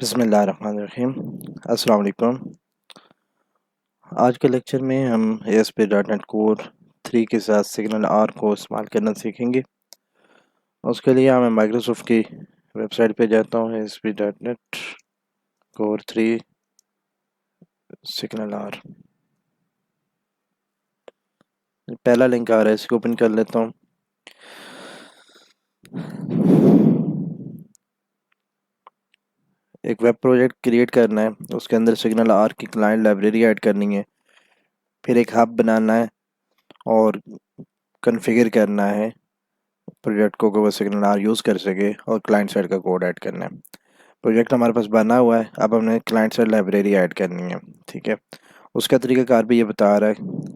बिस्मिल्लाहिर्रहमानिर्रहीम। अस्सलाम वालेकुम। आज के लेक्चर में हम ASP.NET कोर 3 के साथ सिग्नल आर को इस्तेमाल करना सीखेंगे। उसके लिए मैं माइक्रोसॉफ्ट की वेबसाइट पे जाता हूँ, ASP.NET कोर 3 सिग्नल आर। पहला लिंक आ रहा है, इसको ओपन कर लेता हूँ। एक वेब प्रोजेक्ट क्रिएट करना है, उसके अंदर सिग्नल आर की क्लाइंट लाइब्रेरी ऐड करनी है, फिर एक हब बनाना है और कॉन्फ़िगर करना है प्रोजेक्ट को कि वो सिग्नल आर यूज़ कर सके, और क्लाइंट साइड का कोड ऐड करना है। प्रोजेक्ट हमारे पास बना हुआ है, अब हमने क्लाइंट साइड लाइब्रेरी ऐड करनी है। ठीक है, उसका तरीकाकार भी ये बता रहा है,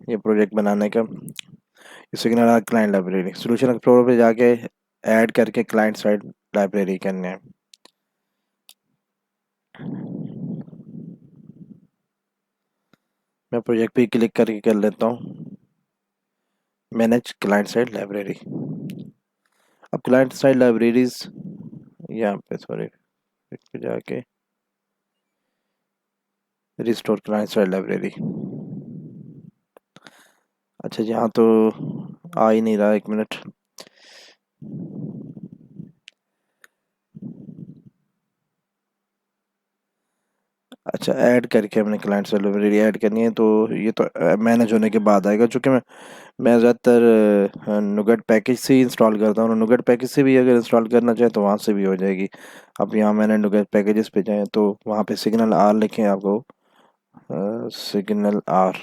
ये प्रोजेक्ट बनाने का। ये signal R client library solution explorer पे जाके ऐड करके क्लाइंट साइड लाइब्रेरी करनी है। मैं प्रोजेक्ट पे क्लिक करके कर लेता हूँ मैनेज क्लाइंट साइड लाइब्रेरी। अब क्लाइंट साइड लाइब्रेरीज यहाँ पे, सॉरी, पे जाके रिस्टोर क्लाइंट साइड लाइब्रेरी। अच्छा, यहाँ तो आ ही नहीं रहा, एक मिनट। अच्छा, ऐड करके हमने क्लाइंट साइड लाइब्रेरी ऐड करनी है, तो ये तो मैनेज होने के बाद आएगा, क्योंकि मैं ज़्यादातर नुगेट पैकेज से ही इंस्टॉल करता हूँ। नुगेट पैकेज से भी अगर इंस्टॉल करना चाहे तो वहाँ से भी हो जाएगी। अब यहाँ मैंने नुगेट पैकेजेस पे जाए तो वहाँ पे सिग्नल आर लिखें आपको, सिग्नल आर,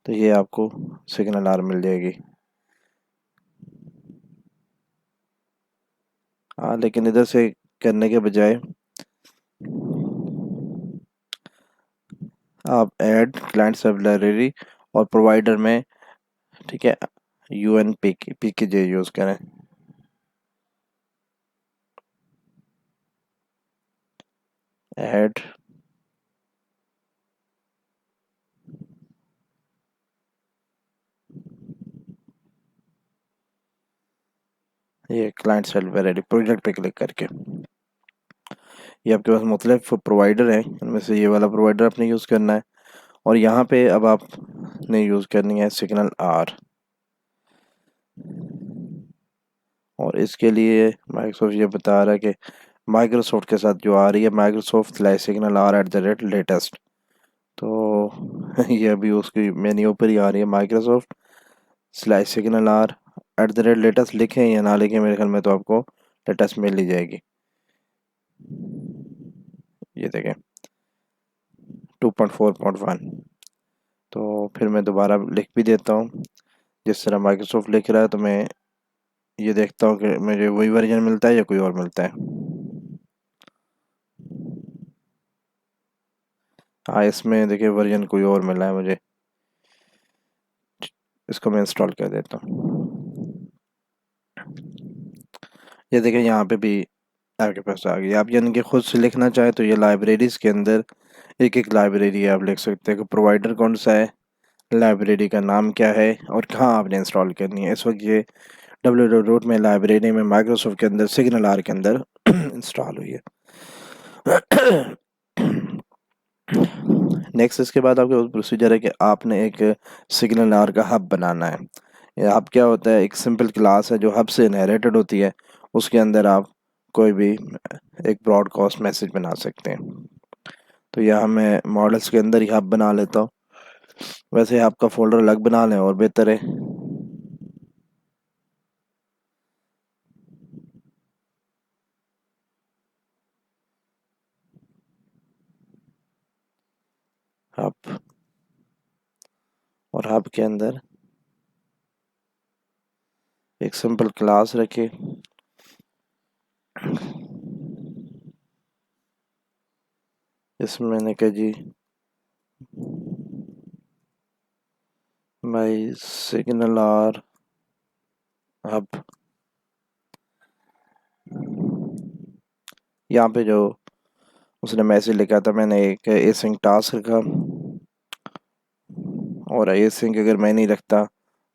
तो ये आपको सिग्नल आर मिल जाएगी। हाँ, लेकिन इधर से करने के बजाय आप ऐड क्लाइंट सब लाइब्रेरी और प्रोवाइडर में, ठीक है, UN PKG यूज़ करें। ऐड, ये क्लाइंट साइड लाइब्रेरी प्रोजेक्ट पे क्लिक करके, ये आपके पास मुख्तलिफ प्रोवाइडर हैं, इनमें से ये वाला प्रोवाइडर आपने यूज़ करना है। और यहाँ पे अब आपने यूज़ करनी है सिग्नल आर, और इसके लिए माइक्रोसॉफ्ट ये बता रहा है कि माइक्रोसॉफ्ट के साथ जो आ रही है, Microsoft slash signal R at the rate latest, तो ये अभी उसकी मेन्यू पर ही आ रही है, Microsoft slash signal R at the rate latest. लिखें या ना लिखें, मेरे ख्याल में तो आपको लेटेस्ट मिल ही जाएगी। ये देखें 2.4.1। तो फिर मैं दोबारा लिख भी देता हूँ जिस तरह माइक्रोसॉफ्ट लिख रहा है, तो मैं ये देखता हूँ कि मुझे वही वर्जन मिलता है या कोई और मिलता है। हाँ, इसमें देखिए वर्जन कोई और मिला है मुझे, इसको मैं इंस्टॉल कर देता हूँ। ये देखिए यहाँ पे भी आपके पास आ गई। आप यानी कि खुद से लिखना चाहे तो ये लाइब्रेरीज के अंदर एक एक लाइब्रेरी आप लिख सकते हैं कि प्रोवाइडर कौन सा है, लाइब्रेरी का नाम क्या है, और कहाँ आपने इंस्टॉल करनी है। इस वक्त ये www में लाइब्रेरी में माइक्रोसॉफ्ट के अंदर सिग्नल आर के अंदर इंस्टॉल हुई है। नेक्स्ट, इसके बाद आपके प्रोसीजर है कि आपने एक सिग्नल आर का हब बनाना है। ये हब क्या होता है? एक सिंपल क्लास है जो हब से इनहेरिटेड होती है, उसके अंदर आप कोई भी एक ब्रॉडकास्ट मैसेज बना सकते हैं। तो यहाँ मैं मॉडल्स के अंदर ही हब बना लेता हूँ। वैसे आपका फोल्डर अलग बना लें और बेहतर है। हब, और हब के अंदर एक सिंपल क्लास रखे, इसमें मैंने कहा जी माई सिग्नल आर हब। यहाँ पे जो उसने मैसेज लिखा था, मैंने एक एसिंक टास्क रखा, और एसिंक अगर मैं नहीं रखता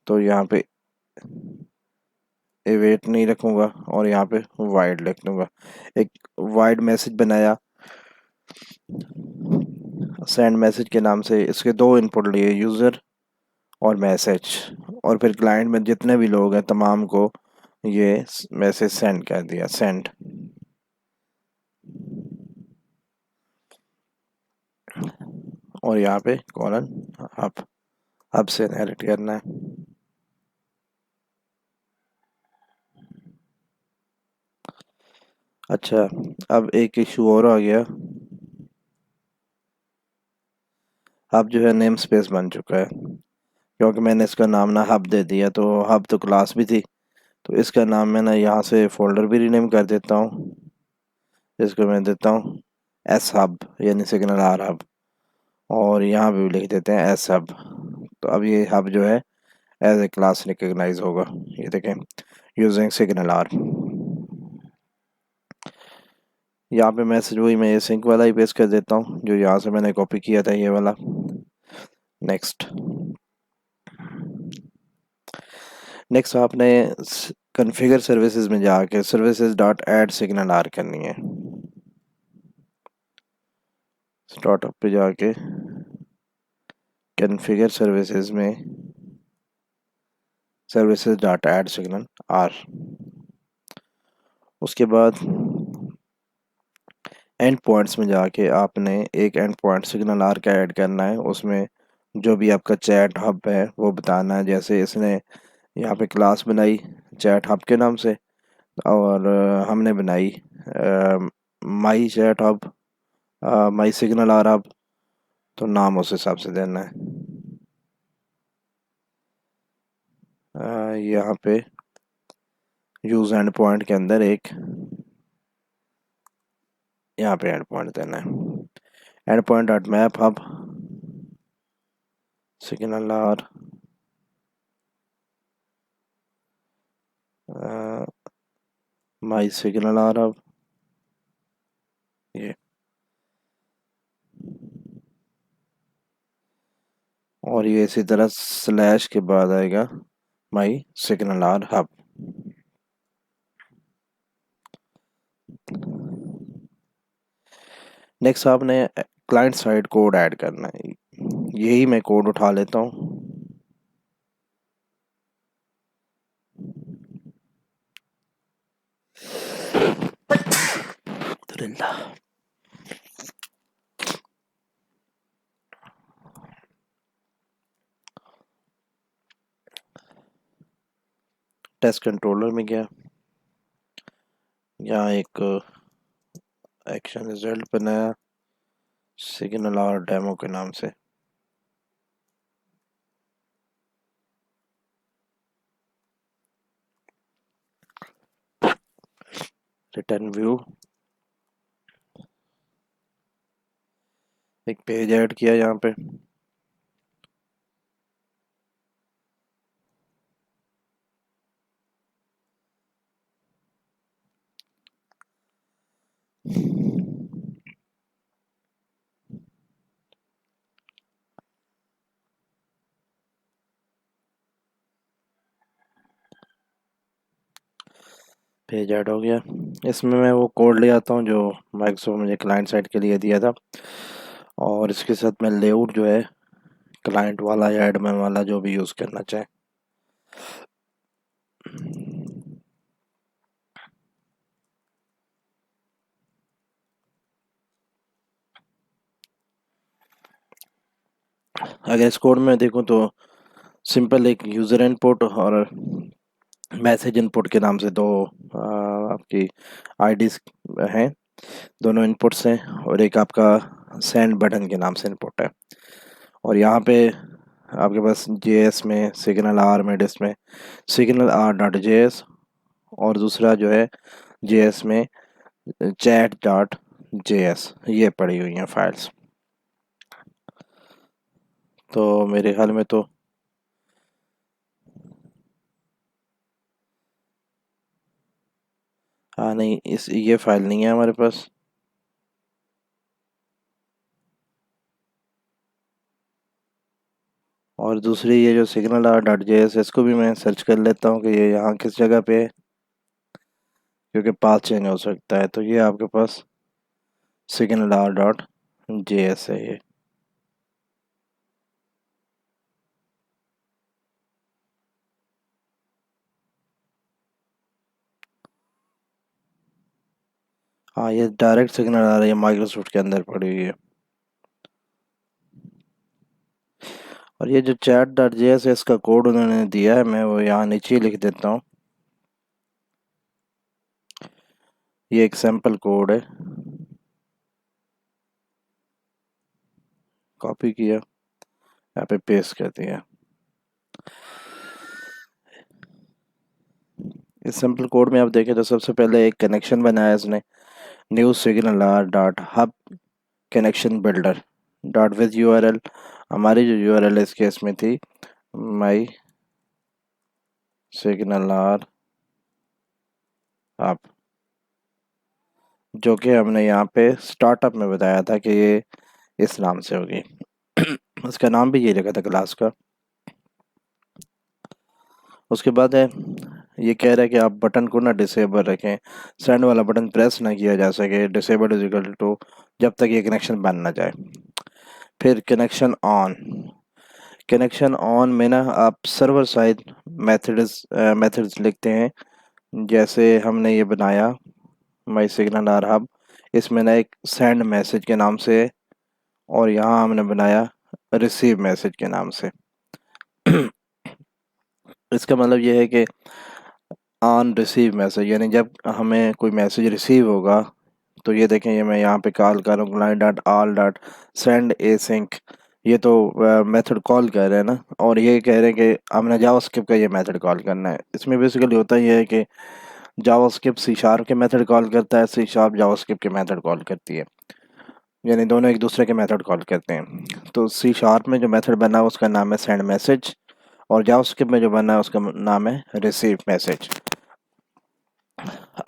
तो यहाँ पे अवेट नहीं रखूँगा और यहाँ पे वाइड लिख दूँगा। एक वाइड मैसेज बनाया सेंड मैसेज के नाम से। इसके दो इनपुट लिए, यूज़र और मैसेज, और फिर क्लाइंट में जितने भी लोग हैं तमाम को ये मैसेज सेंड कर दिया, सेंड। और यहाँ पे कॉलन अब से इनहेरिट करना है। अच्छा, अब एक इशू और आ गया। अब जो है नेम स्पेस बन चुका है, क्योंकि मैंने इसका नाम ना हब दे दिया, तो हब तो क्लास भी थी, तो इसका नाम मैं ना यहाँ से फोल्डर भी रीनेम कर देता हूँ। इसको मैं देता हूँ एस हब, यानी सिग्नल आर हब, और यहाँ पे भी लिख देते हैं एस हब। तो अब ये हब जो है एज ए क्लास रिकग्नाइज होगा। ये देखें, यूजिंग सिग्नल आर। यहाँ पे मैसेज वही मैं ये सिंक वाला ही पेस्ट कर देता हूँ जो यहाँ से मैंने कॉपी किया था, ये वाला। नेक्स्ट नेक्स्ट आपने कॉन्फ़िगर सर्विसेज में जाके services dot add signal R करनी है। स्टार्टअप पे जाके कॉन्फ़िगर सर्विसेज में services dot add signal R. उसके बाद एंड पॉइंट्स में जाके आपने एक एंड पॉइंट सिग्नल आर का ऐड करना है। उसमें जो भी आपका चैट हब है वो बताना है। जैसे इसने यहाँ पे क्लास बनाई चैट हब के नाम से, और हमने बनाई my chat hub, my signal R hub, तो नाम उस हिसाब से देना है। यहाँ पे यूज एंड पॉइंट के अंदर एक यहाँ पे एंड पॉइंट देना है। End point dot map hub signal R my signal R hub, ये। और ये इसी तरह स्लैश के बाद आएगा my signal R hub. Next आपने क्लाइंट साइड कोड ऐड करना है। यही मैं कोड उठा लेता हूँ। टेस्ट कंट्रोलर में गया, यहाँ एक एक्शन रिजल्ट बनाया सिग्नल आर डेमो के नाम से। रिटर्न व्यू, एक पेज ऐड किया यहाँ पे। पेज ऐड हो गया। इसमें मैं वो कोड ले आता हूँ जो माइक्रोसॉफ्ट मुझे क्लाइंट साइड के लिए दिया था, और इसके साथ मैं लेआउट जो है क्लाइंट वाला या एडमिन वाला जो भी यूज़ करना चाहे। अगर इस कोड में देखूँ तो सिंपल एक यूज़र इनपुट और मैसेज इनपुट के नाम से दो आपकी आईडीज हैं, दोनों इनपुट्स हैं, और एक आपका सेंड बटन के नाम से इनपुट है। और यहाँ पे आपके पास जेएस में सिग्नल आर में डिस्क में सिग्नल आर डॉट जेएस, और दूसरा जो है जेएस में चैट डॉट जेएस, ये पड़ी हुई हैं फाइल्स। तो मेरे ख्याल में तो हाँ, नहीं, इस ये फाइल नहीं है हमारे पास। और दूसरी ये जो सिग्नल आर डॉट जेएस, इसको भी मैं सर्च कर लेता हूँ कि ये यहाँ किस जगह पे है। क्योंकि पाथ चेंज हो सकता है। तो ये आपके पास signal R dot J S है ये। हाँ, ये डायरेक्ट सिग्नल आ रही है माइक्रोसॉफ्ट के अंदर पड़ी हुई है। और ये जो chat dot J S S का कोड उन्होंने दिया है, मैं वो यहाँ नीचे ही लिख देता हूँ। ये एक सैम्पल कोड है, कॉपी किया, यहाँ पे पेस्ट कर दिया। इस सिंपल कोड में आप देखें तो सबसे पहले एक कनेक्शन बनाया इसने, new signal R dot hub connection builder dot with URL. हमारी जो यूआरएल इस केस में थी माई सिग्नल आर हब, जो कि हमने यहाँ पे स्टार्टअप में बताया था कि ये इस नाम से होगी। उसका नाम भी ये रखा था क्लास का। उसके बाद है, ये कह रहा है कि आप बटन को ना डिसेबल रखें, सेंड वाला बटन प्रेस ना किया जा सके, डिसेबल इज इक्वल टू जब तक ये कनेक्शन बन ना जाए। फिर कनेक्शन ऑन में ना आप सर्वर साइड मेथड्स लिखते हैं। जैसे हमने ये बनाया माई सिग्नल आर हब, इसमें ना एक सेंड मैसेज के नाम से है, और यहाँ हमने बनाया रिसीव मैसेज के नाम से। इसका मतलब ये है कि ऑन रिसीव मैसेज, यानी जब हमें कोई मैसेज रिसीव होगा, तो ये देखें, ये मैं यहाँ पे कॉल कर रहा हूँ client dot all dot send async, ये तो मेथड कॉल कर रहे हैं ना, और ये कह रहे हैं कि हमने जावास्क्रिप्ट का ये मेथड कॉल करना है। इसमें बेसिकली होता ये है कि जावास्क्रिप्ट सी शार्प के मेथड कॉल करता है, सी शार्प जावास्क्रिप्ट के मेथड कॉल करती है, यानी दोनों एक दूसरे के मेथड कॉल करते हैं। तो सी शार्प में जो मेथड बना है उसका नाम है सेंड मैसेज, और जावास्क्रिप्ट में जो बना है उसका नाम है रिसीव मैसेज।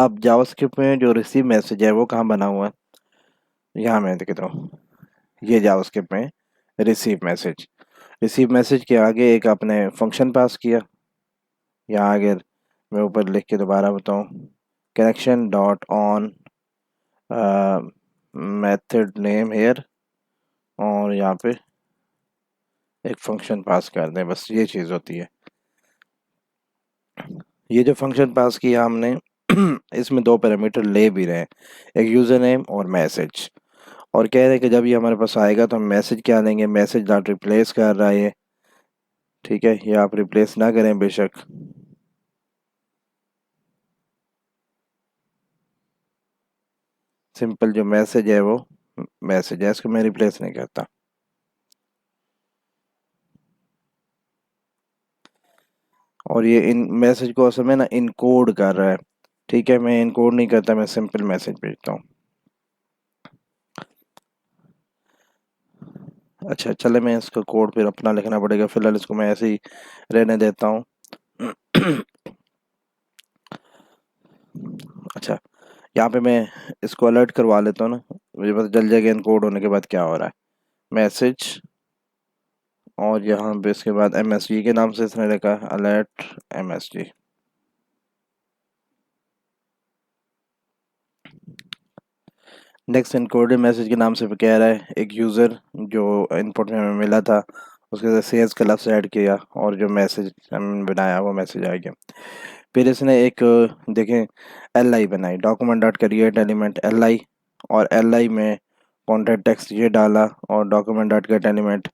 अब जावास्क्रिप्ट में जो रिसीव मैसेज है वो कहाँ बना हुआ है, यहाँ मैं दिखता हूँ, ये जावास्क्रिप्ट में रिसीव मैसेज के आगे एक आपने फंक्शन पास किया। यहाँ आगे मैं ऊपर लिख के दोबारा बताऊँ, connection dot on method name here, और यहाँ पे एक फंक्शन पास कर दें, बस ये चीज़ होती है। ये जो फंक्शन पास किया हमने इसमें दो पैरामीटर ले भी रहे हैं, एक यूज़र नेम और मैसेज, और कह रहे हैं कि जब ये हमारे पास आएगा तो हम मैसेज क्या लेंगे, मैसेज डॉट रिप्लेस कर रहा है ये। ठीक है, ये आप रिप्लेस ना करें बेशक, सिंपल जो मैसेज है वो मैसेज है, इसको मैं रिप्लेस नहीं करता। और ये इन मैसेज को असल में ना इनकोड कर रहा है। ठीक है, मैं इनकोड नहीं करता, मैं सिंपल मैसेज भेजता हूँ। अच्छा चले, मैं इसका कोड फिर अपना लिखना पड़ेगा, फिलहाल इसको मैं ऐसे ही रहने देता हूँ। अच्छा, यहाँ पे मैं इसको अलर्ट करवा लेता हूँ ना, मुझे पता चल जाएगा इनकोड होने के बाद क्या हो रहा है। मैसेज, और यहाँ पे इसके बाद MSG के नाम से इसने लिखा है alert MSG। Next encoded message के नाम से कह रहा है एक यूज़र जो इनपुट में हमें मिला था उसके साथ सेल्स का लफ्ज़ ऐड किया, और जो मैसेज हमने बनाया वो मैसेज आ गया। फिर इसने एक देखें LI बनाई, document dot create element LI, और LI में कॉन्टेक्ट टेक्स्ट ये डाला, और document dot gate element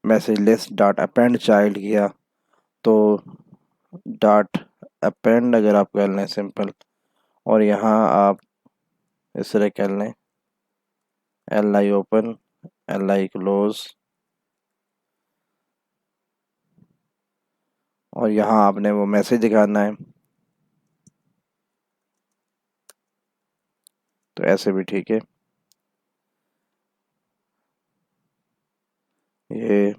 message list dot append child किया। तो डॉट अपेंड अगर आप कर लें सिंपल, और यहाँ आप इस तरह कर लें LI ओपन LI क्लोज, और यहाँ आपने वो मैसेज दिखाना है। तो ऐसे भी ठीक है, ये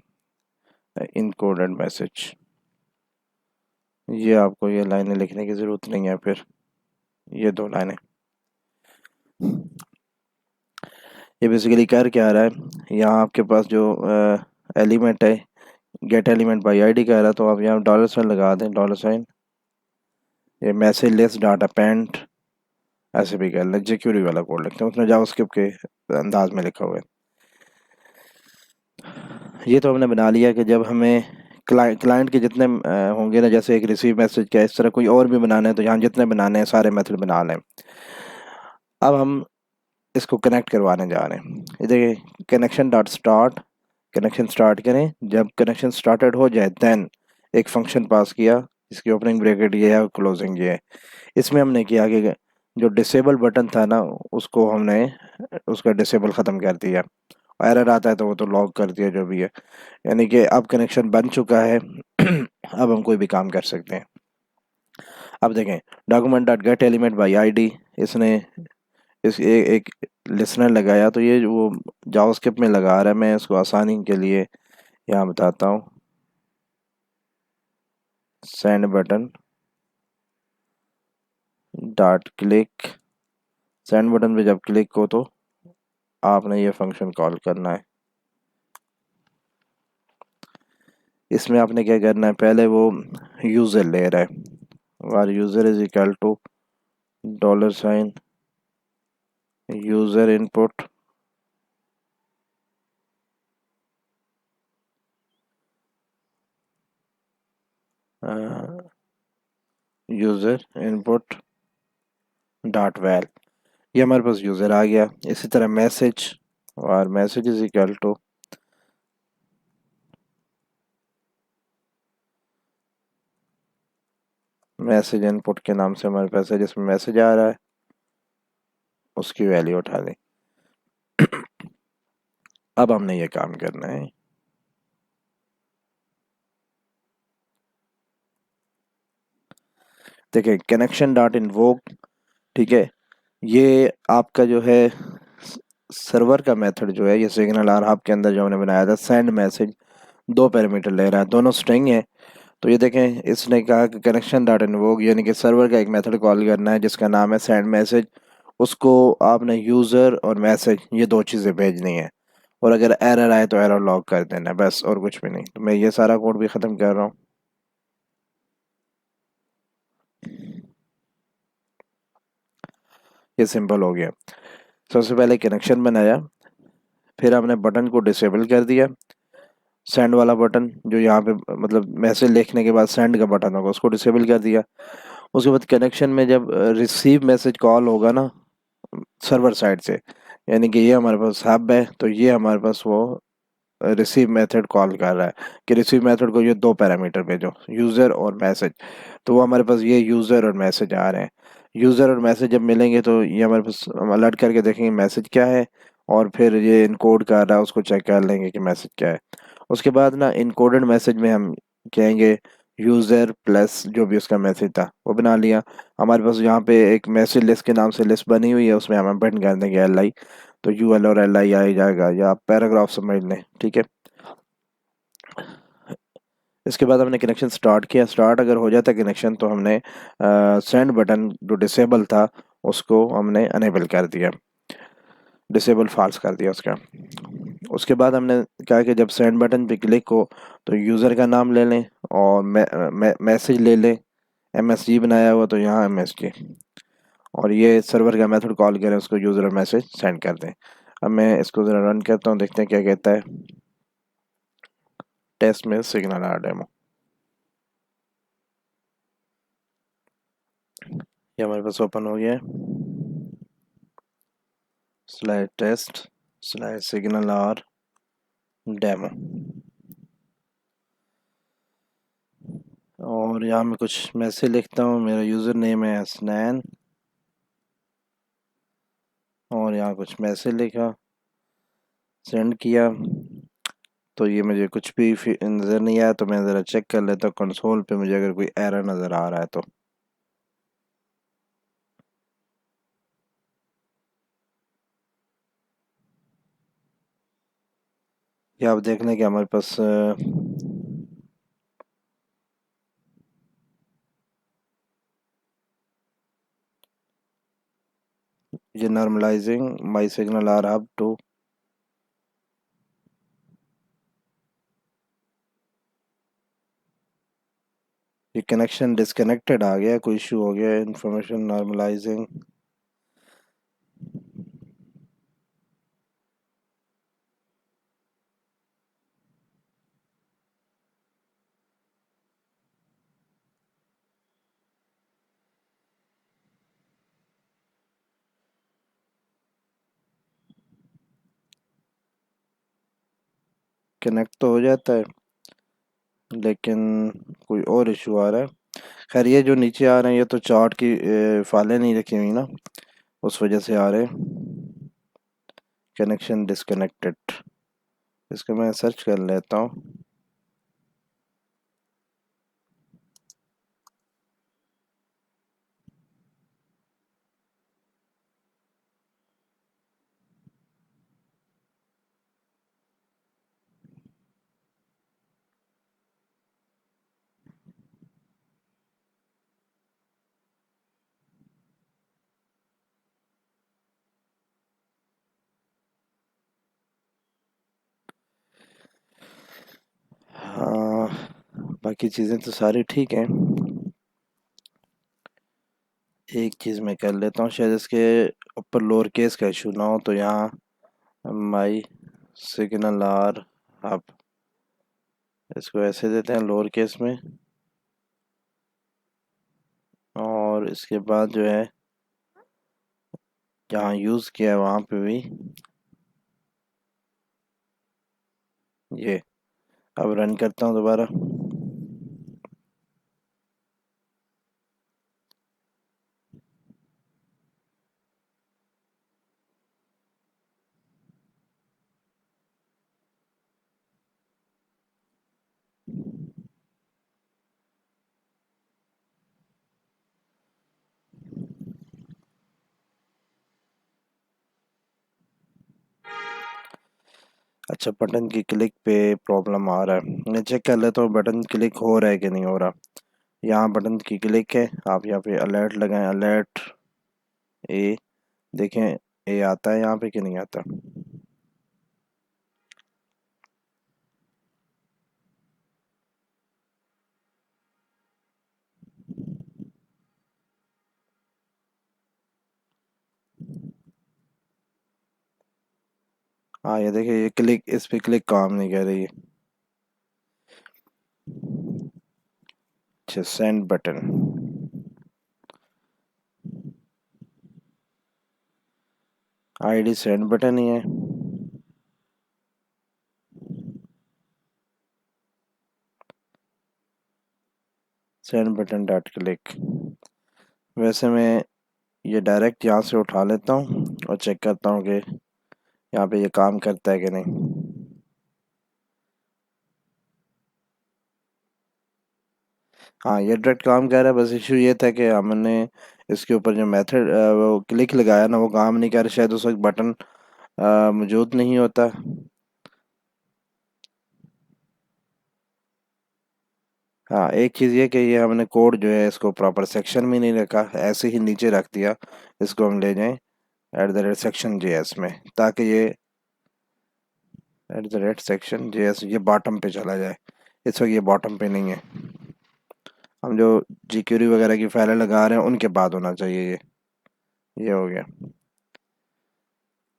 इनकोडेड मैसेज, ये आपको ये लाइनें लिखने की ज़रूरत नहीं है। फिर ये दो लाइनें, ये बेसिकली कर क्या रहा है, यहाँ आपके पास जो एलिमेंट है गेट एलिमेंट बाई ID कह रहा है, तो आप यहाँ डॉलर साइन लगा दें, डॉलर साइन ये मैसेज लेस डाटा पेंट ऐसे भी कर लें, jQuery वाला कोड लिखते हैं, उसमें जावास्क्रिप्ट के अंदाज में लिखा हुआ है। ये तो हमने बना लिया कि जब हमें क्लाइंट के जितने होंगे ना, जैसे एक रिसीव मैसेज का, इस तरह कोई और भी बनाना है तो यहाँ जितने बनाने हैं सारे मेथड बना लें। अब हम इसको कनेक्ट करवाने जा रहे हैं। ये देखिए, connection dot start, connection start करें। जब कनेक्शन स्टार्टेड हो जाए देन एक फंक्शन पास किया, इसकी ओपनिंग ब्रैकेट ये है और क्लोजिंग ये है। इसमें हमने किया कि जो डिसेबल बटन था ना, उसको हमने उसका डिसेबल ख़त्म कर दिया। एरर आता है तो वो तो लॉक कर दिया जो भी है, यानी कि अब कनेक्शन बन चुका है। अब हम कोई भी काम कर सकते हैं। अब देखें, document dot gate element by ID, इसने एक लिसनर लगाया, तो ये वो जावास्क्रिप्ट में लगा रहा है। मैं इसको आसानी के लिए यहाँ बताता हूँ। Send button dot click, send button पे जब क्लिक हो तो आपने ये फंक्शन कॉल करना है। इसमें आपने क्या करना है, पहले वो यूज़र ले रहा है, var user is equal to $, user input, user input dot val, ये हमारे पास यूज़र आ गया। इसी तरह मैसेज, और message is equal to message input के नाम से हमारे पास है, जिसमें मैसेज आ रहा है उसकी वैल्यू उठा लें। अब हमने ये काम करना है। देखिए, कनेक्शन डॉट इन्वोक, ठीक है, ये आपका जो है सर्वर का मेथड जो है, ये सिग्नल आर हब के अंदर जो हमने बनाया था, सेंड मैसेज, दो पैरामीटर ले रहा है, दोनों स्ट्रिंग है। तो ये देखें, इसने कहा कि कनेक्शन डॉट इन्वोक, यानी कि सर्वर का एक मेथड कॉल करना है जिसका नाम है सेंड मैसेज। उसको आपने यूज़र और मैसेज ये दो चीज़ें भेजनी है, और अगर एरर आए तो एरर लॉग कर देना है, बस और कुछ भी नहीं। तो मैं ये सारा कोड भी ख़त्म कर रहा हूँ। ये सिंपल हो गया। सबसे पहले कनेक्शन बनाया, फिर हमने बटन को डिसेबल कर दिया। सेंड वाला बटन जो यहाँ पे मतलब मैसेज लिखने के बाद सेंड का बटन होगा, उसको डिसेबल कर दिया। उसके बाद कनेक्शन में जब रिसीव मैसेज कॉल होगा ना सर्वर साइड से, यानी कि ये हमारे पास हब है, तो ये हमारे पास वो रिसीव मेथड कॉल कर रहा है कि रिसीव मेथड को ये दो पैरामीटर भेजो, यूज़र और मैसेज। तो वो हमारे पास ये यूज़र और मैसेज आ रहे हैं। यूज़र और मैसेज जब मिलेंगे तो ये हमारे पास, हम अलर्ट करके देखेंगे मैसेज क्या है, और फिर ये इनकोड कर रहा है उसको चेक कर लेंगे कि मैसेज क्या है। उसके बाद ना इनकोडेड मैसेज में हम कहेंगे यूज़र प्लस जो भी उसका मैसेज था वो बना लिया। हमारे पास यहाँ पे एक मैसेज लिस्ट के नाम से लिस्ट बनी हुई है, उसमें हम अपेंड कर देंगे LI, तो UL और LI आ ही जाएगा, या आप पैराग्राफ समझ लें, ठीक है। इसके बाद हमने कनेक्शन स्टार्ट किया। स्टार्ट अगर हो जाता कनेक्शन तो हमने सेंड बटन जो डिसेबल था उसको हमने अनेबल कर दिया, डिसेबल फॉल्स कर दिया उसका। उसके बाद हमने कहा कि जब सेंड बटन पे क्लिक हो तो यूज़र का नाम ले लें और मैसेज ले लें। MSG बनाया हुआ तो यहाँ MSG, और ये सर्वर का मेथड कॉल करें, उसको यूज़र मैसेज सेंड कर दें। अब मैं इसको ज़रा रन करता हूँ, देखते हैं क्या कहता है। टेस्ट में सिग्नल आ डेमो, ये हमारे पास ओपन हो गया है। Slash test slash signal R demo, और यहाँ मैं कुछ मैसेज लिखता हूँ। मेरा यूज़र नेम है हसनैन, और यहाँ कुछ मैसेज लिखा, सेंड किया। तो ये मुझे कुछ भी नज़र नहीं आया, तो मैं ज़रा चेक कर लेता हूँ कंसोल पे मुझे अगर कोई एरर नज़र आ रहा है तो। ये आप देख लें कि हमारे पास ये normalizing my signal R hub to, ये कनेक्शन डिस्कनेक्टेड आ गया, कोई इशू हो गया, इंफॉर्मेशन नॉर्मलाइजिंग। कनेक्ट तो हो जाता है लेकिन कोई और इशू आ रहा है। खैर ये जो नीचे आ रहे हैं ये तो चार्ट की फाइलें नहीं रखी हुई ना, उस वजह से आ रहे हैं। कनेक्शन डिस्कनेक्टेड, इसको मैं सर्च कर लेता हूँ। हाँ, बाकी चीज़ें तो सारी ठीक हैं। एक चीज़ मैं कर लेता हूँ, शायद इसके ऊपर लोअर केस का इशू ना हो, तो यहाँ माई सिग्नल आर हब, इसको ऐसे देते हैं लोअर केस में। और इसके बाद जो है जहाँ यूज़ किया है वहाँ पे भी ये। अब रन करता हूँ दोबारा। अच्छा, बटन की क्लिक पे प्रॉब्लम आ रहा है, मैं चेक कर लेता हूँ बटन क्लिक हो रहा है कि नहीं हो रहा। यहाँ बटन की क्लिक है, आप यहाँ पे अलर्ट लगाएं, अलर्ट ए, देखें ए आता है यहाँ पे कि नहीं आता। हाँ ये देखिए, ये क्लिक, इस पे क्लिक काम नहीं कर रही है। अच्छा, send button, ID send button ही है। Send button dot click. वैसे मैं ये डायरेक्ट यहाँ से उठा लेता हूँ और चेक करता हूँ कि यहाँ पे ये काम करता है कि नहीं। हाँ ये डायरेक्ट काम कर रहा है, बस इशू ये था कि हमने इसके ऊपर जो मेथड वो क्लिक लगाया ना, वो काम नहीं कर रहा, शायद उस वक्त बटन मौजूद नहीं होता। हाँ, एक चीज़ ये कि ये हमने कोड जो है इसको प्रॉपर सेक्शन में नहीं रखा, ऐसे ही नीचे रख दिया। इसको हम ले जाएं @section js में, ताकि ये @section js ये बॉटम पे चला जाए। इस वक्त ये बॉटम पे नहीं है, हम जो jQuery वगैरह की फाइलें लगा रहे हैं उनके बाद होना चाहिए ये हो गया।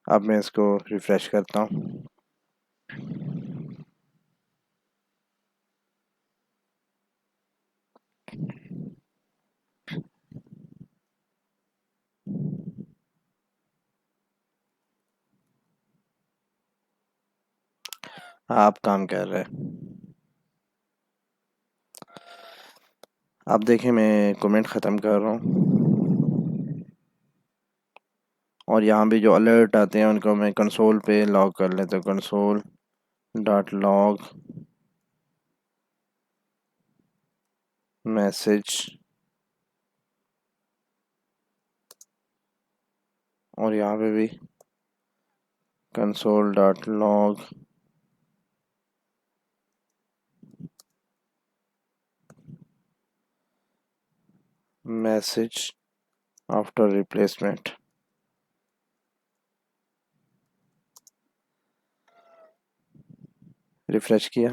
अब मैं इसको रिफ्रेश करता हूँ। हाँ, आप काम कर रहे हैं। अब देखिए मैं कमेंट ख़त्म कर रहा हूँ और यहाँ भी जो अलर्ट आते हैं उनको मैं कंसोल पे लॉग कर लेता हूँ, कंसोल डॉट लॉग मैसेज, और यहाँ पे भी console dot log message after replacement. Refresh किया,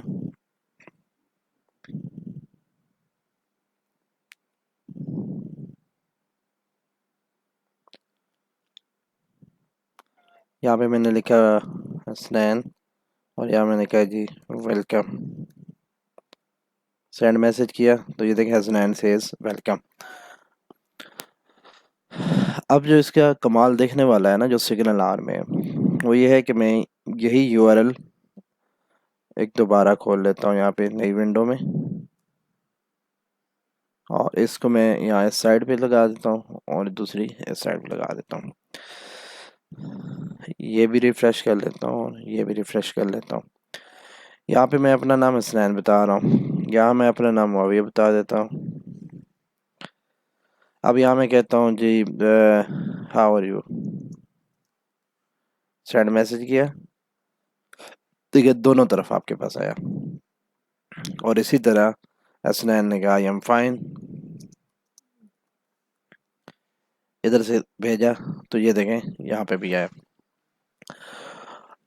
यहाँ पे मैंने लिखा हसनैन और यहाँ मैंने कहा जी वेलकम। सेंड मैसेज किया तो ये देखिए हसनैन सेज वेलकम। अब जो इसका कमाल देखने वाला है ना जो सिग्नल आर में, वो ये है कि मैं यही यूआरएल एक दोबारा खोल लेता हूँ यहाँ पे नई विंडो में, और इसको मैं यहाँ इस साइड पे लगा देता हूँ और दूसरी इस साइड पे लगा देता हूँ। ये भी रिफ़्रेश कर लेता हूँ और ये भी रिफ़्रेश कर लेता हूँ। यहाँ पे मैं अपना नाम हसनैन बता रहा हूँ, यहाँ मैं अपना नाम मुआविया बता देता हूँ। अब यहाँ मैं कहता हूँ जी how are you, send message किया तो ये दोनों तरफ आपके पास आया। और इसी तरह हसनैन ने कहा आई एम फाइन, इधर से भेजा तो ये देखें यहाँ पे भी आया।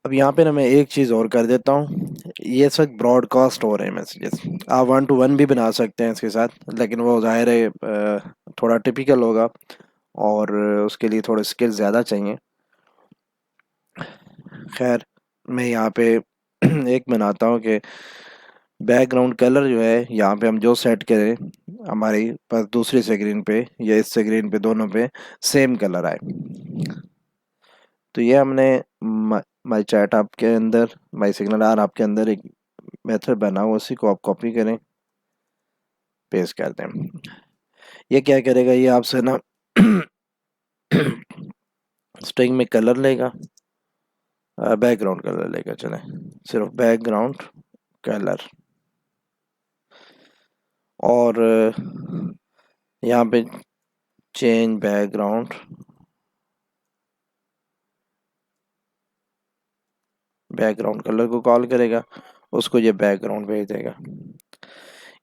अब यहाँ पे ना मैं एक चीज़ और कर देता हूँ, ये सब ब्रॉडकास्ट हो रहे हैं मैसेजेस। आप वन टू वन भी बना सकते हैं इसके साथ, लेकिन वो ज़ाहिर है थोड़ा टिपिकल होगा और उसके लिए थोड़े स्किल ज़्यादा चाहिए। खैर मैं यहाँ पे एक बनाता हूँ कि बैकग्राउंड कलर जो है यहाँ पे हम जो सेट करें हमारी पास दूसरी स्क्रीन पे या इस स्क्रीन पे दोनों पे सेम कलर आए। तो ये हमने माई चैट ऐप के अंदर, माई सिग्नल आर ऐप के अंदर एक मेथड बना हुआ, उसी को आप कॉपी करें, पेस्ट कर दें। ये क्या करेगा, ये आपसे ना स्ट्रिंग में कलर लेगा, बैकग्राउंड कलर लेगा, चले सिर्फ बैकग्राउंड कलर, और यहाँ पे चेंज बैकग्राउंड, बैकग्राउंड कलर को कॉल करेगा, उसको ये बैकग्राउंड भेज देगा।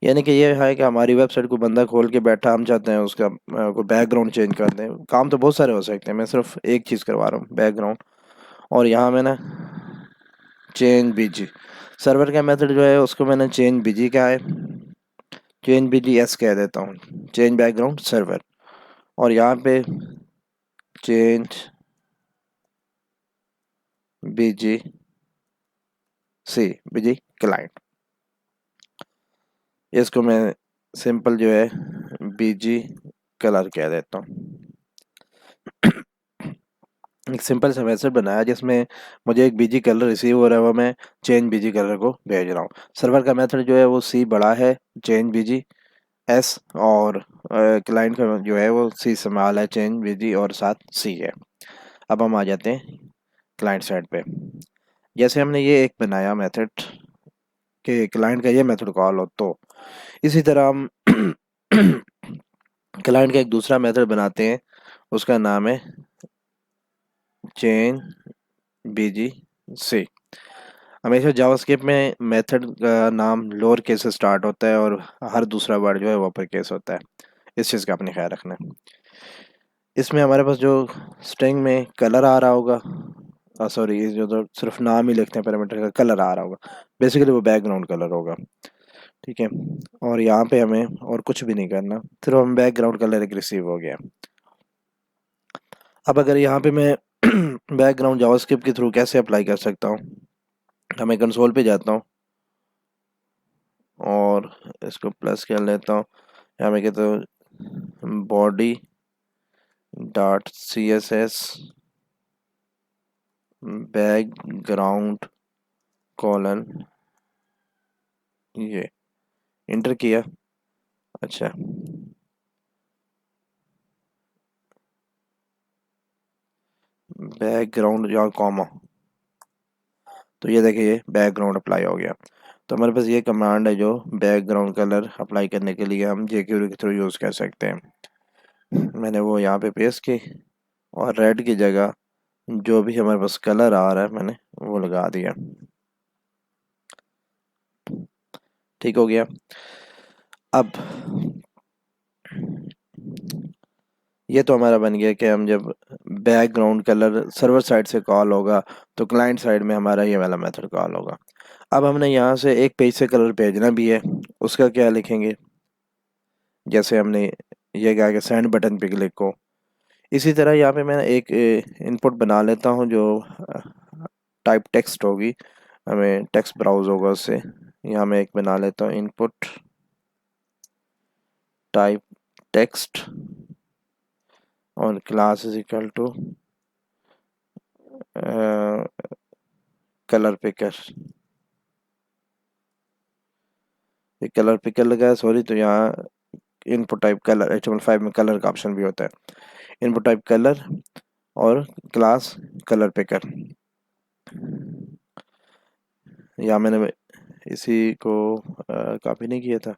यानी कि ये है कि हमारी वेबसाइट को बंदा खोल के बैठा, हम चाहते हैं उसका को बैकग्राउंड चेंज कर दें। काम तो बहुत सारे हो सकते हैं, मैं सिर्फ एक चीज़ करवा रहा हूँ, बैकग्राउंड। और यहाँ मैं ना चेंज बीजी, सर्वर का मेथड जो है उसको मैंने चेंज बीजी का है, चेंज बीजी एस कह देता हूँ, चेंज बैकग्राउंड सर्वर। और यहाँ पे चेंज बीजी सी बीजी क्लाइंट, इसको मैं सिंपल जो है बीजी कलर कह देता हूँ। एक सिंपल सा मैसेज बनाया जिसमें मुझे एक बीजी कलर रिसीव हो रहा है, वो मैं चेंज बीजी कलर को भेज रहा हूँ। सर्वर का मेथड जो है वो सी बड़ा है, चेंज बीजी एस, और क्लाइंट का जो है वो सी स्मॉल है, चेंज बीजी और साथ सी है। अब हम आ जाते हैं क्लाइंट साइड पे। जैसे हमने ये एक बनाया मेथड कि क्लाइंट का ये मेथड कॉल हो, तो इसी तरह हम क्लाइंट का एक दूसरा मेथड बनाते हैं, उसका नाम है चेंज बीजी सी। हमेशा जावास्क्रिप्ट में मेथड का नाम लोअर केस से स्टार्ट होता है और हर दूसरा वर्ड जो है वो अपर केस होता है, इस चीज़ का अपने ख्याल रखना है। इसमें हमारे पास जो स्ट्रिंग में कलर आ रहा होगा, सॉरी ये जो तो सिर्फ नाम ही लिखते हैं पैरामीटर का, कलर आ रहा होगा, बेसिकली वो बैकग्राउंड कलर होगा, ठीक है। और यहाँ पे हमें और कुछ भी नहीं करना, सिर्फ हम बैकग्राउंड कलर एक रिसीव हो गया। अब अगर यहाँ पे मैं बैकग्राउंड जावास्क्रिप्ट के थ्रू कैसे अप्लाई कर सकता हूँ, मैं कंसोल पे जाता हूँ और इसको प्लस कर लेता हूँ। यहाँ मैं कहता हूँ body dot C S S background colon, ये इंटर किया। अच्छा, बैकग्राउंड या कॉमा, तो ये देखिए ये बैकग्राउंड अप्लाई हो गया। तो हमारे पास ये कमांड है जो बैकग्राउंड कलर अप्लाई करने के लिए हम jQuery के थ्रू यूज़ कर सकते हैं। मैंने वो यहाँ पे पेस्ट की और रेड की जगह जो भी हमारे पास कलर आ रहा है मैंने वो लगा दिया, ठीक हो गया। अब ये तो हमारा बन गया कि हम जब बैकग्राउंड कलर सर्वर साइड से कॉल होगा तो क्लाइंट साइड में हमारा ये वाला मेथड कॉल होगा। अब हमने यहाँ से एक पेज से कलर भेजना भी है, उसका क्या लिखेंगे, जैसे हमने ये कहा कि सेंड बटन पे क्लिक को, इसी तरह यहाँ पे मैं एक इनपुट बना लेता हूँ जो टाइप टेक्स्ट होगी, हमें टेक्स्ट ब्राउज होगा उससे। यहाँ मैं एक बना लेता हूँ इनपुट टाइप टेक्स्ट और class is equal to colour picker. ये कलर पिकर लगा है, सॉरी, तो यहाँ इनपुट टाइप कलर, HTML5 में कलर का ऑप्शन भी होता है। इनपुट टाइप कलर और क्लास कलर पिकर। यहाँ मैंने इसी को कॉपी नहीं किया था।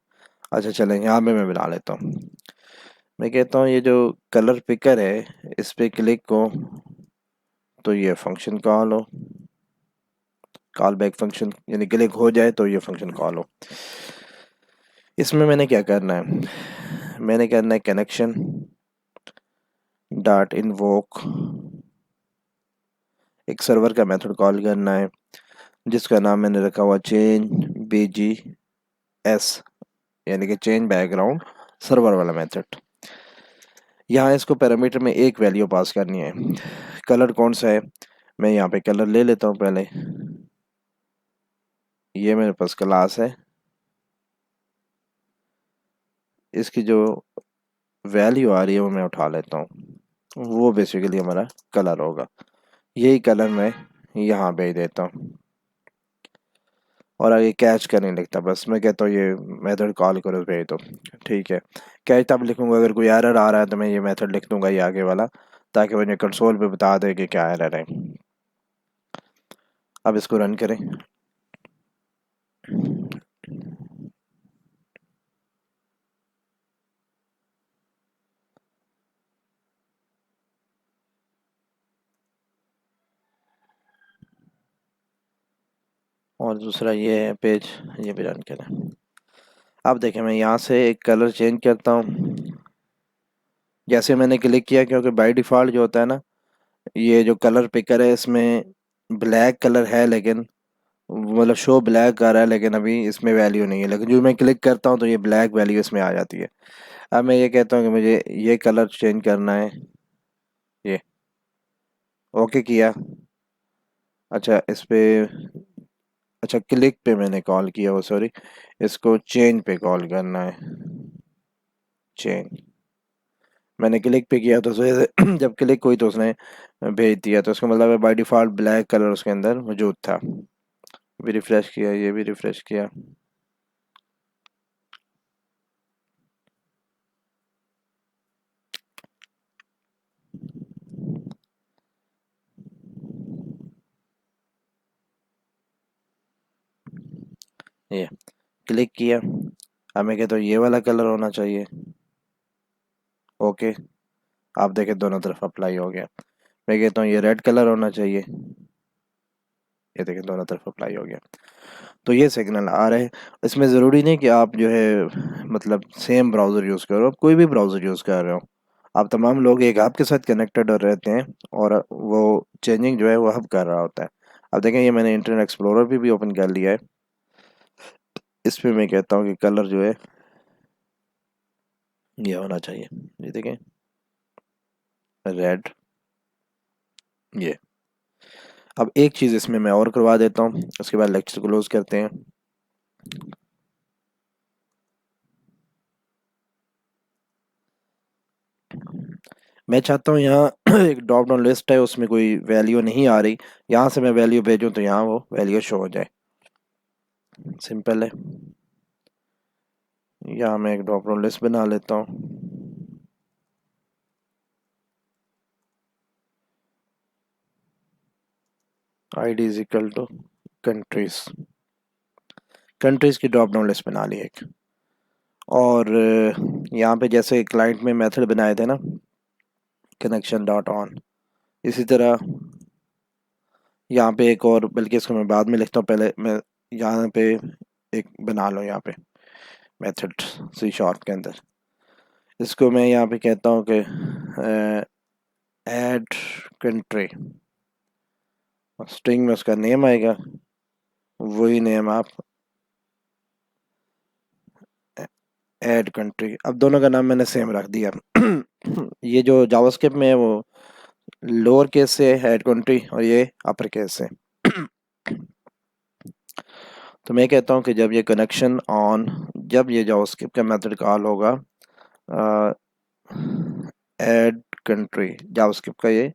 अच्छा चलें, यहाँ पे मैं बना लेता हूँ। मैं कहता हूँ ये जो कलर पिकर है इस पे क्लिक को तो ये फंक्शन कॉल हो, कॉल बैक फंक्शन, यानी क्लिक हो जाए तो ये फंक्शन कॉल हो। इसमें मैंने क्या करना है, मैंने करना है कनेक्शन डॉट इनवोक, एक सर्वर का मेथड कॉल करना है जिसका नाम मैंने रखा हुआ चेंज BGS, यानी कि चेंज बैकग्राउंड सर्वर वाला मेथड। यहाँ इसको पैरामीटर में एक वैल्यू पास करनी है। कलर कौन सा है, मैं यहाँ पे कलर ले लेता हूँ पहले। ये मेरे पास क्लास है, इसकी जो वैल्यू आ रही है वो मैं उठा लेता हूँ, वो बेसिकली हमारा कलर होगा। यही कलर मैं यहाँ भेज देता हूँ और आगे कैच करने लगता, बस मैं कहता हूँ ये मेथड कॉल करो भेज दो। ठीक है, कैच तब लिखूंगा अगर कोई एरर आ रहा है तो मैं ये मेथड लिख दूंगा ये आगे वाला, ताकि मुझे कंसोल पे बता दे कि क्या एरर है। अब इसको रन करें। और दूसरा ये है पेज, ये भी रन करें। अब देखें, मैं यहाँ से एक कलर चेंज करता हूँ। जैसे मैंने क्लिक किया, क्योंकि बाय डिफ़ॉल्ट जो होता है ना, ये जो कलर पिकर है इसमें ब्लैक कलर है, लेकिन मतलब शो ब्लैक आ रहा है, लेकिन अभी इसमें वैल्यू नहीं है। लेकिन जो मैं क्लिक करता हूँ तो ये ब्लैक वैल्यू इसमें आ जाती है। अब मैं ये कहता हूँ कि मुझे ये कलर चेंज करना है, ये ओके किया। अच्छा इस पे, अच्छा क्लिक पे मैंने कॉल किया वो, सॉरी, इसको चेंज पे कॉल करना है। चेंज मैंने क्लिक पे किया तो जब क्लिक हुई तो उसने भेज दिया, तो उसका मतलब है बाय डिफ़ॉल्ट ब्लैक कलर उसके अंदर मौजूद था। भी रिफ़्रेश किया, ये भी रिफ़्रेश किया। ये क्लिक किया, अब मैं कहता हूँ ये वाला कलर होना चाहिए। ओके, आप देखें दोनों तरफ अप्लाई हो गया। मैं कहता हूँ ये रेड कलर होना चाहिए, ये देखें दोनों तरफ अप्लाई हो गया। तो ये सिग्नल आ रहे हैं। इसमें ज़रूरी नहीं कि आप जो है मतलब सेम ब्राउज़र यूज़ करो, आप कोई भी ब्राउज़र यूज़ कर रहे हो, आप तमाम लोग एक हब के साथ कनेक्टेड रहते हैं और वो चेंजिंग जो है वो हब कर रहा होता है। अब देखें, ये मैंने इंटरनेट एक्सप्लोरर भी ओपन कर लिया है। इस पे मैं कहता हूँ कि कलर जो है ये होना चाहिए, ये देखें रेड। ये अब एक चीज़ इसमें मैं और करवा देता हूँ, उसके बाद लेक्चर क्लोज करते हैं। मैं चाहता हूँ यहाँ एक ड्रॉप डाउन लिस्ट है, उसमें कोई वैल्यू नहीं आ रही, यहाँ से मैं वैल्यू भेजूँ तो यहाँ वो वैल्यू शो हो जाए। सिंपल है। यहाँ मैं एक ड्रॉप डाउन लिस्ट बना लेता हूँ। ID is equal to countries, countries की ड्रॉप डाउन लिस्ट बना ली एक। और यहाँ पे जैसे क्लाइंट में मेथड बनाए थे ना, कनेक्शन डॉट ऑन, इसी तरह यहाँ पे एक और, बल्कि इसको मैं बाद में लिखता हूँ, पहले मैं यहाँ पे एक बना लो, यहाँ पे मेथड सी शार्प के अंदर। इसको मैं यहाँ पे कहता हूँ कि ऐड कंट्री, स्ट्रिंग में उसका नेम आएगा, वही नेम आप ऐड कंट्री। अब दोनों का नाम मैंने सेम रख दिया। ये जो जावास्क्रिप्ट में है वो लोअर केस से है ऐड कंट्री, और ये अपर केस से। तो मैं कहता हूँ कि जब ये कनेक्शन ऑन, जब ये जावास्क्रिप्ट का मेथड कॉल होगा ऐड कंट्री, जावास्क्रिप्ट का ये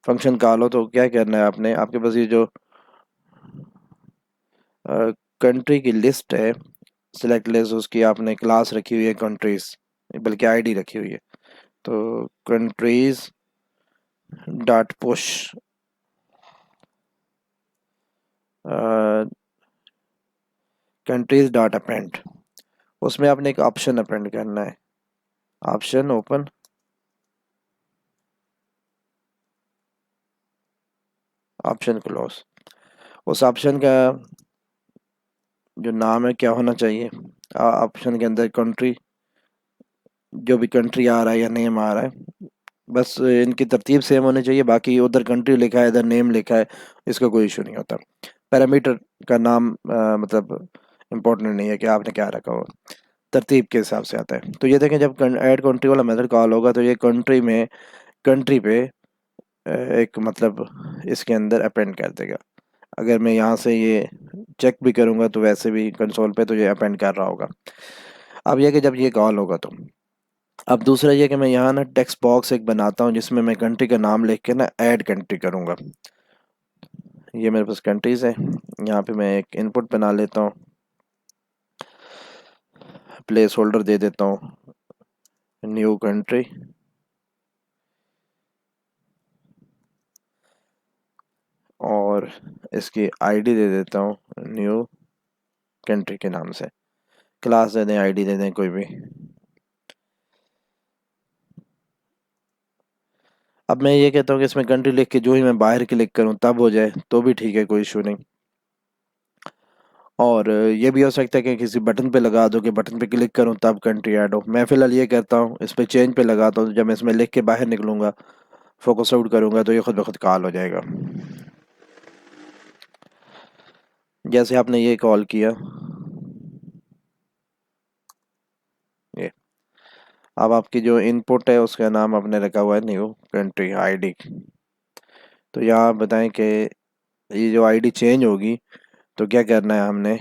फंक्शन कॉल हो, तो क्या करना है आपने, आपके पास ये जो कंट्री की लिस्ट है, सिलेक्ट लिस्ट, उसकी आपने क्लास रखी हुई है कंट्रीज, बल्कि आईडी रखी हुई है। तो countries dot push countries dot append, उसमें आपने एक ऑप्शन अपेंड करना है, ऑप्शन ओपन, ऑप्शन क्लोज। उस ऑप्शन का जो नाम है क्या होना चाहिए, ऑप्शन के अंदर कंट्री, जो भी कंट्री आ रहा है या नेम आ रहा है, बस इनकी तरतीब सेम होनी चाहिए। बाकी उधर कंट्री लिखा है, इधर नेम लिखा है, इसका कोई इशू नहीं होता। पैरामीटर का नाम मतलब इम्पोर्टेंट नहीं है कि आपने क्या रखा हो, तरतीब के हिसाब से आता है। तो ये देखें, जब ऐड कंट्री वाला मेथड कॉल होगा तो ये कंट्री में, कंट्री पे एक मतलब इसके अंदर अपेंड कर देगा। अगर मैं यहाँ से ये चेक भी करूँगा तो वैसे भी कंसोल पे तो ये अपेंड कर रहा होगा। अब यह कि जब ये कॉल होगा तो, अब दूसरा ये कि मैं यहाँ ना टेक्स्ट बॉक्स एक बनाता हूँ जिसमें मैं कंट्री का नाम लिख के ना ऐड कंट्री करूँगा। ये मेरे पास कंट्रीज़ है, यहाँ पे मैं एक इनपुट बना लेता हूँ, प्लेस होल्डर दे देता हूँ न्यू कंट्री, और इसकी आईडी दे देता हूँ न्यू कंट्री के नाम से। क्लास दे दें, आईडी दे दें कोई भी। अब मैं ये कहता हूँ कि इसमें कंट्री लिख के जो ही मैं बाहर क्लिक करूँ तब हो जाए तो भी ठीक है, कोई इशू नहीं। और ये भी हो सकता है कि किसी बटन पे लगा दो कि बटन पे क्लिक करूँ तब कंट्री ऐड हो। मैं फ़िलहाल ये करता हूँ, इस पे चेंज पे लगाता हूँ, जब मैं इसमें लिख के बाहर निकलूँगा, फोकस आउट करूँगा, तो ये खुद ब खुद कॉल हो जाएगा। जैसे आपने ये कॉल किया, ये अब आपकी जो इनपुट है उसका नाम आपने रखा हुआ है न्यू कंट्री आईडी। तो यहाँ आप बताएं कि ये जो आईडी चेंज होगी तो क्या करना है हमने,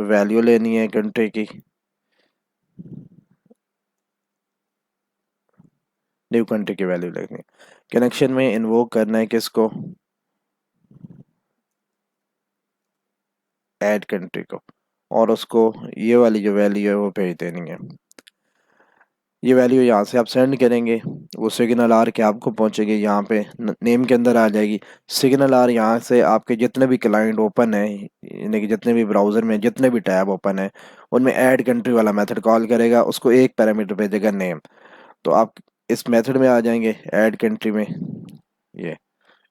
वैल्यू लेनी है कंट्री की, न्यू कंट्री की वैल्यू लेनी है। कनेक्शन में इन्वोक करना है किसको, ऐड कंट्री को, और उसको ये वाली जो वैल्यू है वो भेज देनी है। ये वैल्यू यहाँ से आप सेंड करेंगे, वो सिग्नल आर के आपको पहुँचेगी, यहाँ पे नेम के अंदर आ जाएगी। सिग्नल आर यहाँ से आपके जितने भी क्लाइंट ओपन है, यानी कि जितने भी ब्राउज़र में जितने भी टैब ओपन है, उनमें ऐड कंट्री वाला मेथड कॉल करेगा, उसको एक पैरामीटर भेजेगा नेम। तो आप इस मेथड में आ जाएंगे ऐड कंट्री में, ये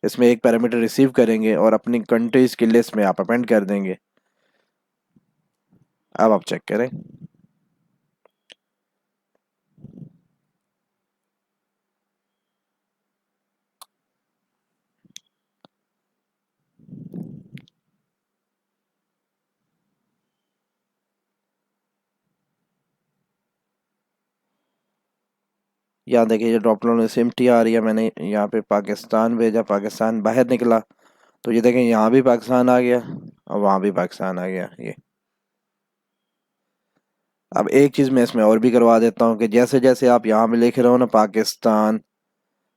इसमें एक पैरामीटर रिसीव करेंगे और अपनी कंट्रीज की लिस्ट में आप अपेंड कर देंगे। अब आप चेक करें, यहाँ देखिए, जो ड्रॉप डाउन में सिमटी आ रही है, मैंने यहाँ पे पाकिस्तान भेजा, पाकिस्तान बाहर निकला, तो ये देखें यहाँ भी पाकिस्तान आ गया और वहाँ भी पाकिस्तान आ गया। ये अब एक चीज़ मैं इसमें और भी करवा देता हूँ कि जैसे जैसे आप यहाँ पे लिख रहे हो ना पाकिस्तान,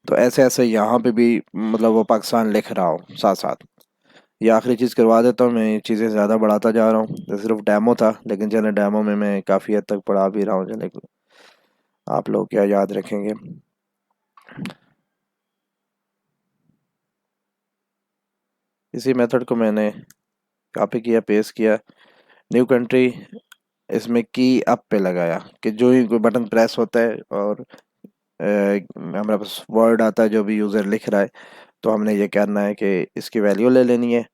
तो ऐसे ऐसे यहाँ पे भी मतलब वो पाकिस्तान लिख रहा हो साथ साथ। ये आखिरी चीज़ करवा देता हूँ, मैं ये चीज़ें ज़्यादा बढ़ाता जा रहा हूँ। ये सिर्फ डेमो था, लेकिन चले डेमो में मैं काफ़ी हद तक पढ़ा भी रहा हूँ, चले आप लोग क्या याद रखेंगे। इसी मेथड को मैंने कॉपी किया, पेस्ट किया, न्यू कंट्री, इसमें की अप पे लगाया कि जो ही कोई बटन प्रेस होता है और हमारे पास वर्ड आता है जो भी यूज़र लिख रहा है, तो हमने ये करना है कि इसकी वैल्यू ले लेनी है।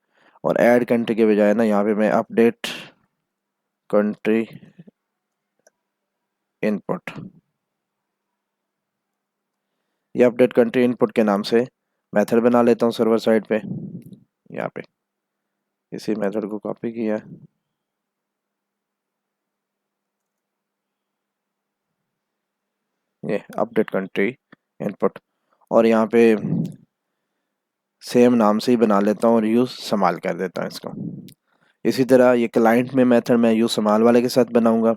और ऐड कंट्री के बजाय ना यहाँ पे मैं अपडेट कंट्री इनपुट, ये अपडेट कंट्री इनपुट के नाम से मेथड बना लेता हूँ सर्वर साइड पे। यहाँ पे इसी मेथड को कॉपी किया, ये अपडेट कंट्री इनपुट, और यहाँ पे सेम नाम से ही बना लेता हूँ और यूज़ संभाल कर देता हूँ इसको। इसी तरह ये क्लाइंट में मेथड मैं यूज़ संभाल वाले के साथ बनाऊंगा,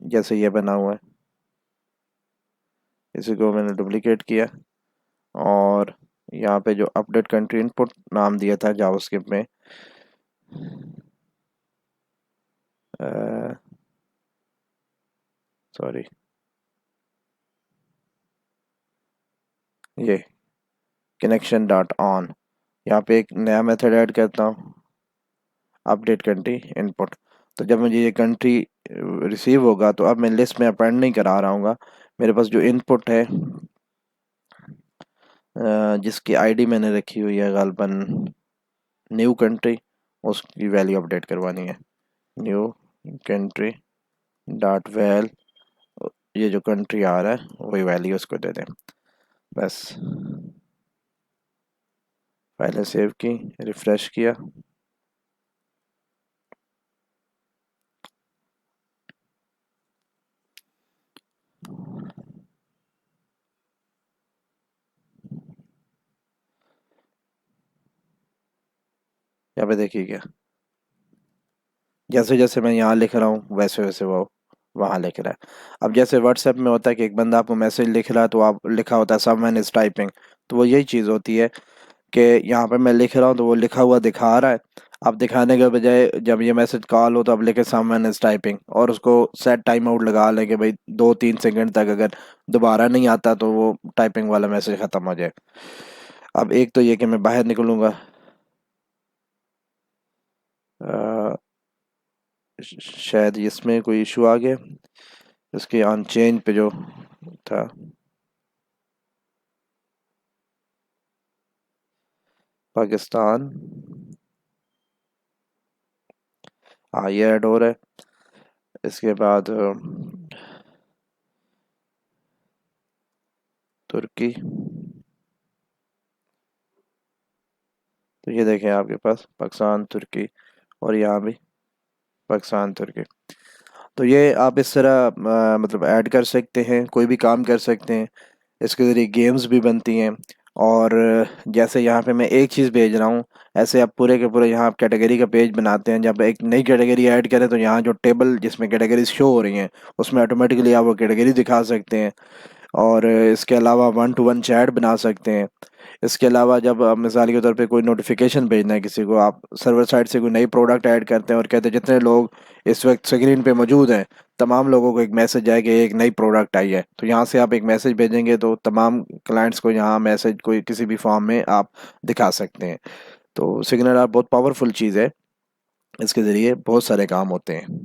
जैसे ये बना हुआ है। इसी को मैंने डुप्लीकेट किया और यहाँ पे जो अपडेट कंट्री इनपुट नाम दिया था जावास्क्रिप्ट में, सॉरी, ये कनेक्शन डॉट ऑन, यहाँ पे एक नया मेथड ऐड करता हूँ, अपडेट कंट्री इनपुट। तो जब मुझे ये कंट्री रिसीव होगा तो अब मैं लिस्ट में अपेंड नहीं करा रहा हूँ, मेरे पास जो इनपुट है जिसकी आईडी मैंने रखी हुई है गालबन न्यू कंट्री, उसकी वैल्यू अपडेट करवानी है। न्यू कंट्री डॉट वैल, ये जो कंट्री आ रहा है वही वैल्यू उसको दे दें बस। पहले सेव की, रिफ्रेश किया, यहाँ पे देखिए क्या, जैसे जैसे मैं यहाँ लिख रहा हूँ वैसे वैसे वो वहाँ लिख रहा है। अब जैसे व्हाट्सएप में होता है कि एक बंदा आपको मैसेज लिख रहा है तो आप लिखा होता है समवन इज टाइपिंग, तो वो यही चीज़ होती है कि यहाँ पे मैं लिख रहा हूँ तो वो लिखा हुआ दिखा रहा है। अब दिखाने के बजाय जब ये मैसेज कॉल हो तो अब लिखे समवन इज टाइपिंग, और उसको सेट टाइम आउट लगा लें कि भाई 2-3 सेकंड तक अगर दोबारा नहीं आता तो वो टाइपिंग वाला मैसेज ख़त्म हो जाए। अब एक तो ये कि मैं बाहर निकलूँगा, शायद इसमें कोई इशू आ गया, इसके ऑन चेंज पे जो था, पाकिस्तान, हाँ ये ऐड हो रहा है। इसके बाद तुर्की, तो ये देखें आपके पास पाकिस्तान तुर्की, और यहाँ भी पाकिस्तान तुर्की। तो ये आप इस तरह मतलब ऐड कर सकते हैं, कोई भी काम कर सकते हैं। इसके ज़रिए गेम्स भी बनती हैं, और जैसे यहाँ पे मैं एक चीज़ भेज रहा हूँ, ऐसे आप पूरे के पूरे यहाँ आप कैटेगरी का पेज बनाते हैं। जब एक नई कैटेगरी ऐड करें तो यहाँ जो टेबल जिसमें कैटेगरीज शो हो रही हैं उसमें ऑटोमेटिकली आप वो कैटेगरी दिखा सकते हैं। और इसके अलावा 1-to-1 चैट बना सकते हैं। इसके अलावा जब मिसाल के तौर पे कोई नोटिफिकेशन भेजना है किसी को, आप सर्वर साइड से कोई नई प्रोडक्ट ऐड करते हैं और कहते हैं जितने लोग इस वक्त स्क्रीन पे मौजूद हैं तमाम लोगों को एक मैसेज आए कि एक नई प्रोडक्ट आई है, तो यहाँ से आप एक मैसेज भेजेंगे तो तमाम क्लाइंट्स को यहाँ मैसेज कोई किसी भी फॉर्म में आप दिखा सकते हैं। तो सिग्नल ऐप बहुत पावरफुल चीज़ है, इसके ज़रिए बहुत सारे काम होते हैं।